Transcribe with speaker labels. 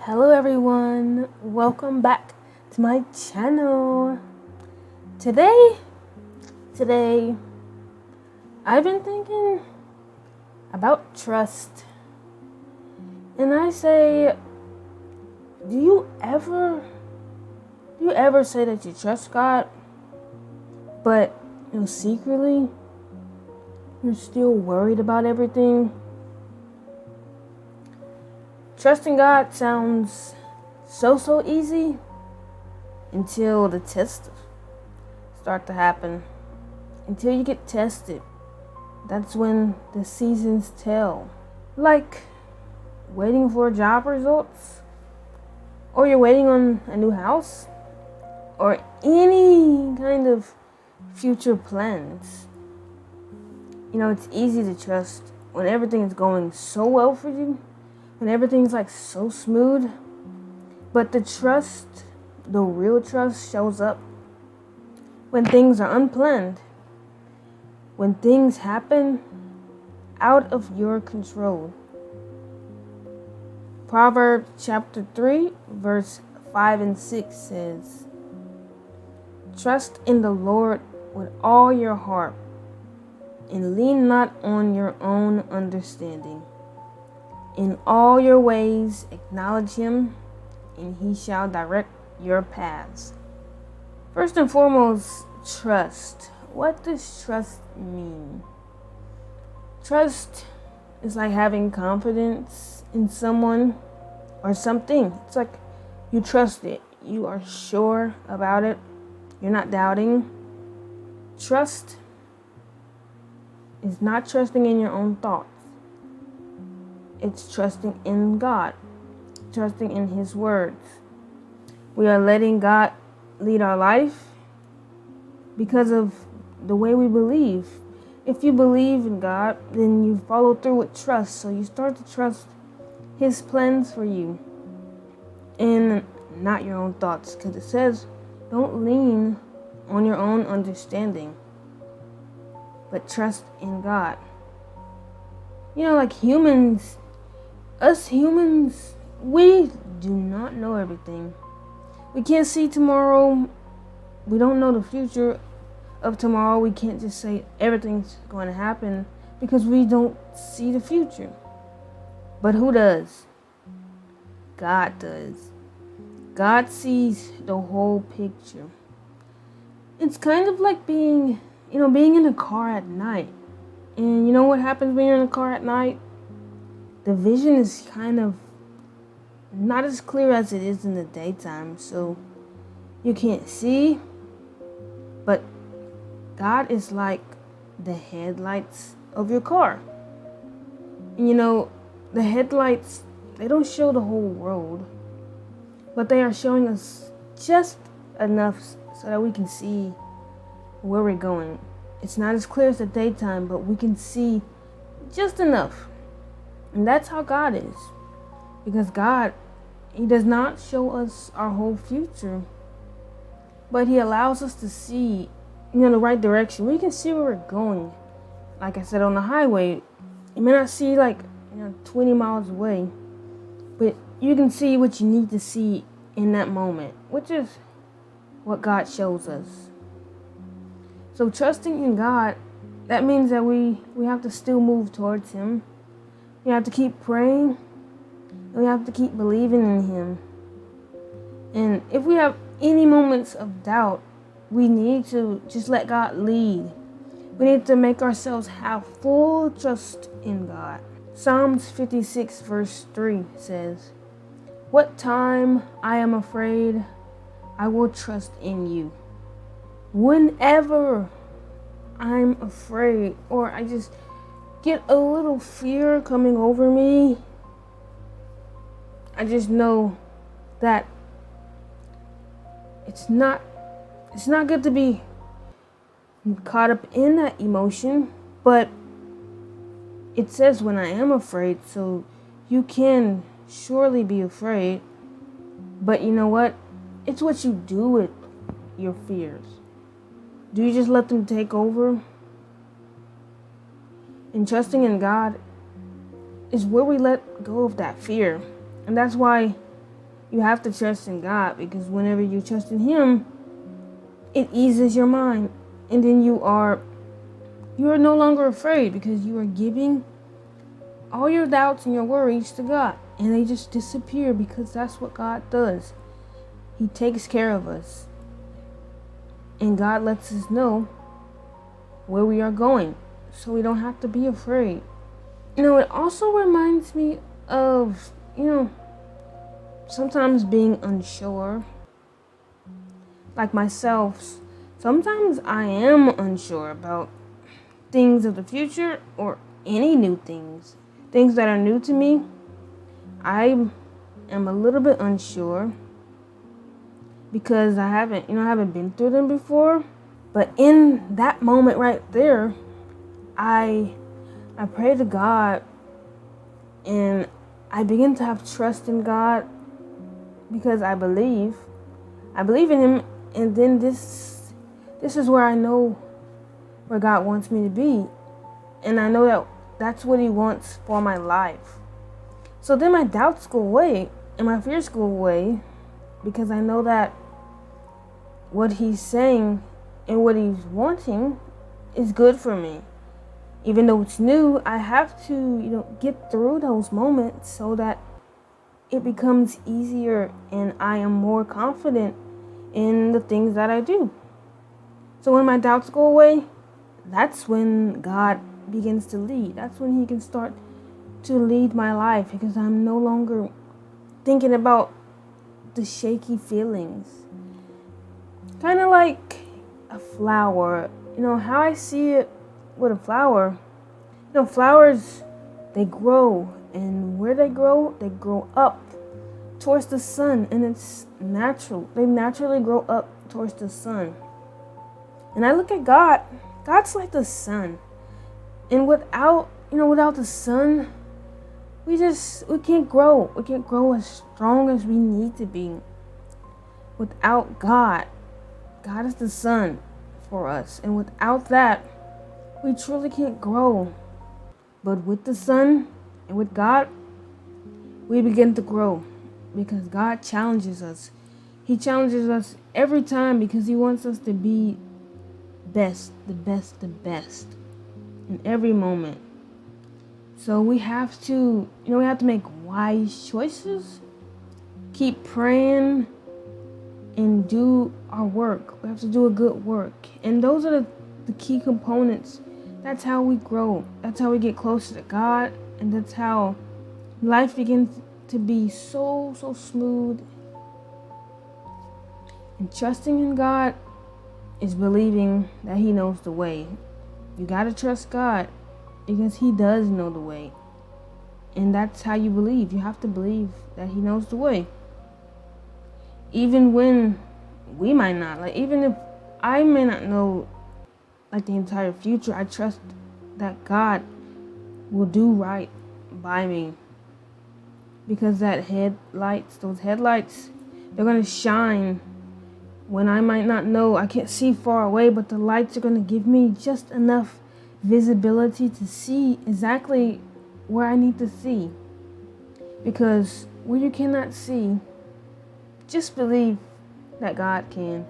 Speaker 1: Hello everyone, welcome back to my channel. Today I've been thinking about trust. And I say, do you ever say that you trust God, but secretly you're still worried about everything? Trusting God sounds so easy until the tests start to happen. Until you get tested. That's when the seasons tell. Like waiting for job results, or you're waiting on a new house, or any kind of future plans. It's easy to trust when everything is going so well for you, when everything's so smooth. But the real trust shows up when things are unplanned, when things happen out of your control. Proverbs chapter 3, verse 5 and 6 says, "Trust in the Lord with all your heart, and lean not on your own understanding. In all your ways acknowledge him, and he shall direct your paths." First and foremost, trust. What does trust mean? Trust is like having confidence in someone or something. It's like you trust it. You are sure about it. You're not doubting. Trust is not trusting in your own thoughts. It's trusting in God, trusting in his words. We are letting God lead our life because of the way we believe. If you believe in God, then you follow through with trust. So you start to trust his plans for you and not your own thoughts. Because it says, don't lean on your own understanding, but trust in God. Like us humans, we do not know everything. We can't see tomorrow. We don't know the future of tomorrow. We can't just say everything's going to happen because we don't see the future. But who does? God does. God sees the whole picture. It's kind of like being in a car at night. And you know what happens when you're in a car at night? The vision is kind of not as clear as it is in the daytime. So you can't see. But God is like the headlights of your car. And the headlights, they don't show the whole road, but they are showing us just enough so that we can see where we're going. It's not as clear as the daytime, but we can see just enough. And that's how God is. Because God, he does not show us our whole future, but he allows us to see the right direction. We can see where we're going. Like I said, on the highway, you may not see 20 miles away, but you can see what you need to see in that moment, which is what God shows us. So trusting in God, that means that we have to still move towards him. We have to keep praying, and we have to keep believing in him. And if we have any moments of doubt, we need to just let God lead. We need to make ourselves have full trust in God. Psalms 56 verse 3 says, "What time I am afraid, I will trust in you." Whenever I'm afraid, or I just get a little fear coming over me, I just know that it's not good to be caught up in that emotion. But it says when I am afraid, so you can surely be afraid. But you know what? It's what you do with your fears. Do you just let them take over? And trusting in God is where we let go of that fear. And that's why You have to trust in God, because whenever you trust in Him, it eases your mind. And then you are no longer afraid, because you are giving all your doubts and your worries to God. And they just disappear, because that's what God does. He takes care of us. And God lets us know where we are going, so we don't have to be afraid. It also reminds me of, sometimes being unsure. Like myself, sometimes I am unsure about things of the future, or any new things that are new to me. I am a little bit unsure, because I haven't been through them before. But in that moment right there, I pray to God, and I begin to have trust in God, because I believe in Him. And then this is where I know where God wants me to be, and I know that that's what He wants for my life. So then my doubts go away and my fears go away, because I know that what He's saying and what He's wanting is good for me. Even though it's new, I have to, get through those moments so that it becomes easier and I am more confident in the things that I do. So when my doubts go away, that's when God begins to lead. That's when He can start to lead my life, because I'm no longer thinking about the shaky feelings. Kind of like a flower. How I see it with a flower. Flowers, they grow, and where they grow up towards the sun, and it's natural. They naturally grow up towards the sun. And I look at God. God's like the sun. And without the sun, we can't grow. We can't grow as strong as we need to be. Without God, God is the sun for us. And without that, we truly can't grow. But with the sun and with God, we begin to grow, because God challenges us. He challenges us every time, because He wants us to be the best in every moment. So we have to make wise choices, keep praying, and do our work. We have to do a good work. And those are the key components. That's how we grow. That's how we get closer to God. And that's how life begins to be so smooth. And trusting in God is believing that He knows the way. You gotta trust God, because He does know the way. And that's how you believe. You have to believe that He knows the way. Even when we might not. Even if I may not know the entire future, I trust that God will do right by me. Because those headlights, they're going to shine when I might not know. I can't see far away, but the lights are going to give me just enough visibility to see exactly where I need to see. Because where you cannot see, just believe that God can.